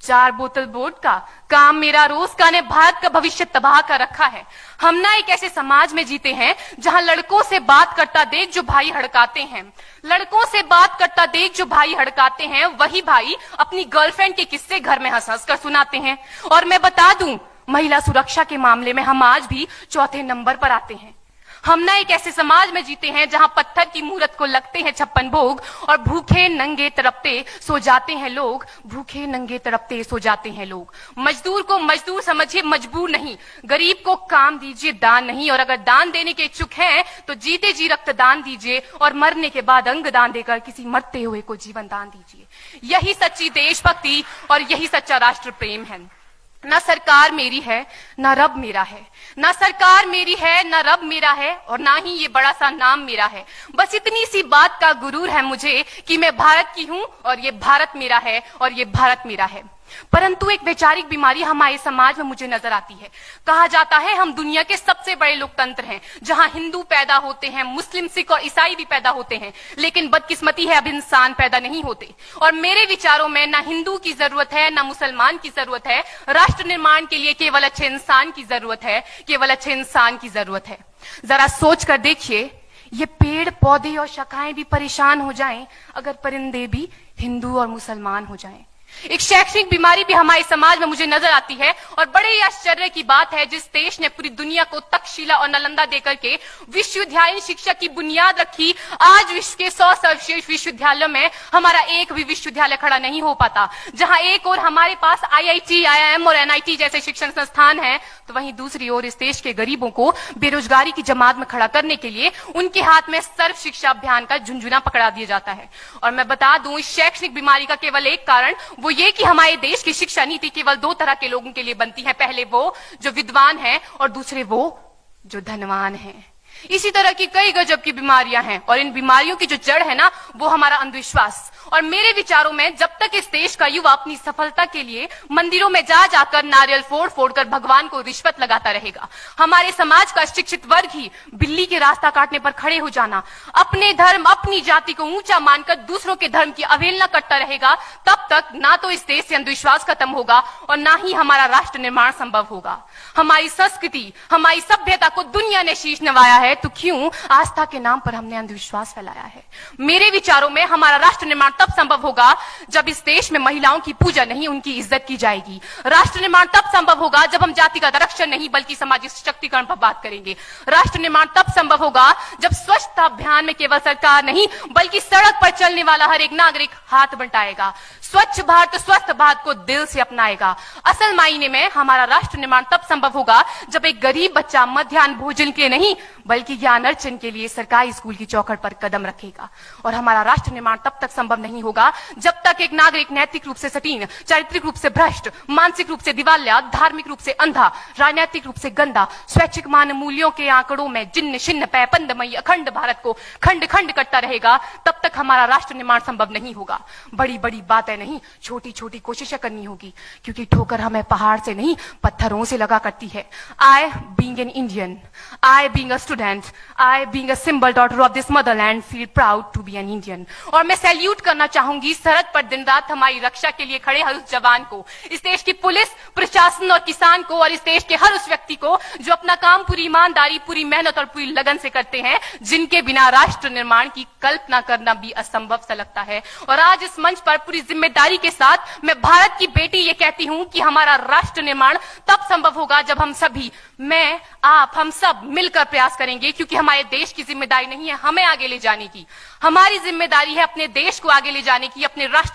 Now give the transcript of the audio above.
4 बोतल वोडका, काम मेरा रोज का ने भारत का भविष्य तबाह कर रखा है। हम ना एक ऐसे समाज में जीते हैं जहां लड़कों से बात करता देख जो भाई हड़काते हैं, लड़कों से बात करता देख जो भाई हड़काते हैं, वही भाई अपनी गर्लफ्रेंड के किस्से घर में हंस हंस कर सुनाते हैं। और मैं बता दूं, महिला सुरक्षा के मामले में हम आज भी चौथे नंबर पर आते हैं। हम ना एक ऐसे समाज में जीते हैं जहां पत्थर की मूरत को लगते हैं 56 भोग और भूखे नंगे तड़पते सो जाते हैं लोग, भूखे नंगे तड़पते सो जाते हैं लोग। मजदूर को मजदूर समझिए, मजबूर नहीं। गरीब को काम दीजिए, दान नहीं। और अगर दान देने के इच्छुक हैं तो जीते जी रक्तदान दीजिए और मरने के बाद अंग दान देकर किसी मरते हुए को जीवन दान दीजिए। यही सच्ची देशभक्ति और यही सच्चा राष्ट्र प्रेम है। ना सरकार मेरी है ना रब मेरा है, ना सरकार मेरी है ना रब मेरा है, और ना ही ये बड़ा सा नाम मेरा है। बस इतनी सी बात का गुरूर है मुझे कि मैं भारत की हूं और ये भारत मेरा है और ये भारत मेरा है। परंतु एक वैचारिक बीमारी हमारे समाज में मुझे नजर आती है। कहा जाता है हम दुनिया के सबसे बड़े लोकतंत्र हैं, जहां हिंदू पैदा होते हैं, मुस्लिम, सिख और ईसाई भी पैदा होते हैं, लेकिन बदकिस्मती है अब इंसान पैदा नहीं होते। और मेरे विचारों में ना हिंदू की जरूरत है ना मुसलमान की जरूरत है, राष्ट्र निर्माण के लिए केवल अच्छे इंसान की जरूरत है, केवल अच्छे इंसान की जरूरत है। जरा सोच कर देखिए, ये पेड़ पौधे और शाखाएं भी परेशान हो जाएं अगर परिंदे भी हिंदू और मुसलमान हो जाएं। एक शैक्षणिक बीमारी भी हमारे समाज में मुझे नजर आती है, और बड़े ही आश्चर्य की बात है जिस देश ने पूरी दुनिया को तक्षशिला और नालंदा देकर के विश्वविद्यालय शिक्षा की बुनियाद रखी, आज विश्व के 100 सर्वश्रेष्ठ विश्वविद्यालयों में हमारा एक भी विश्वविद्यालय खड़ा नहीं हो पाता। जहां एक और हमारे पास IIT, IIM और NIT जैसे शिक्षण संस्थान हैं, तो वहीं दूसरी ओर इस देश के गरीबों को बेरोजगारी की जमात में खड़ा करने के लिए उनके हाथ में सर्व शिक्षा अभियान का झुंझुना पकड़ा दिया जाता है। और मैं बता दूं, इस शैक्षणिक बीमारी का केवल एक कारण वो ये कि हमारे देश की शिक्षा नीति केवल 2 तरह के लोगों के लिए बनती है। पहले वो जो विद्वान हैं और दूसरे वो जो धनवान हैं। इसी तरह की कई गजब की बीमारियां हैं, और इन बीमारियों की जो जड़ है ना, वो हमारा अंधविश्वास। और मेरे विचारों में जब तक इस देश का युवा अपनी सफलता के लिए मंदिरों में जा जाकर नारियल फोड़ फोड़ कर भगवान को रिश्वत लगाता रहेगा, हमारे समाज का शिक्षित वर्ग ही बिल्ली के रास्ता काटने पर खड़े हो जाना, अपने धर्म अपनी जाति को ऊंचा मानकर दूसरों के धर्म की अवहेलना करता रहेगा, तब तक ना तो इस देश से अंधविश्वास खत्म होगा और ना ही हमारा राष्ट्र निर्माण संभव होगा। हमारी संस्कृति, हमारी सभ्यता को दुनिया ने शीश नवाया है, तो क्यों आस्था के नाम पर हमने अंधविश्वास फैलाया है? मेरे विचारों में हमारा राष्ट्र निर्माण तब संभव होगा जब इस देश में महिलाओं की पूजा नहीं, उनकी इज्जत की जाएगी। राष्ट्र निर्माण तब संभव होगा जब हम जातिगत आरक्षण नहीं बल्कि सामाजिक सशक्तिकरण पर बात करेंगे। राष्ट्र निर्माण तब संभव होगा जब स्वच्छता अभियान में केवल सरकार नहीं बल्कि सड़क पर चलने वाला हर एक नागरिक हाथ बंटाएगा, स्वच्छ भारत स्वस्थ भारत को दिल से अपनाएगा। असल मायने में हमारा राष्ट्र निर्माण तब संभव होगा जब एक गरीब बच्चा मध्याह्न भोजन के लिए नहीं बल्कि ज्ञान अर्जन के लिए सरकारी स्कूल की चौखट पर कदम रखेगा। और हमारा राष्ट्र निर्माण तब तक संभव नहीं होगा जब तक एक नागरिक नैतिक रूप से सटीन, चारित्रिक रूप से भ्रष्ट, मानसिक रूप से दिवालिया, धार्मिक रूप से अंधा, राजनीतिक रूप से गंदा, स्वैच्छिक मान मूल्यों के आंकड़ों में जिन्न शिन्न पैपंदमयी अखंड भारत को खंड खंड करता रहेगा, तब तक हमारा राष्ट्र निर्माण संभव नहीं होगा। बड़ी बड़ी बातें नहीं, छोटी छोटी कोशिशें करनी होगी, क्योंकि ठोकर हमें पहाड़ से नहीं पत्थरों से लगा करती है। I being an Indian, I being a student, I being a symbol daughter of this motherland feel proud to be an Indian। और मैं सैल्यूट करना चाहूंगी सरहद पर दिन रात हमारी रक्षा के लिए खड़े हर उस जवान को, इस देश की पुलिस, प्रशासन और किसान को, और इस देश के हर उस व्यक्ति को जो अपना काम पूरी ईमानदारी, पूरी मेहनत और पूरी लगन से करते हैं, जिनके बिना राष्ट्र निर्माण की कल्पना करना भी असंभव सा लगता है। और आज इस मंच पर पूरी जिम्मेदारी के साथ मैं भारत की बेटी ये कहती हूं कि हमारा राष्ट्र निर्माण तब संभव होगा जब हम सभी, मैं, आप, हम सब मिलकर प्रयास करेंगे, क्योंकि हमारे देश की जिम्मेदारी नहीं है हमें आगे ले जाने की, हमारी जिम्मेदारी है अपने देश को आगे ले जाने की, अपने राष्ट्र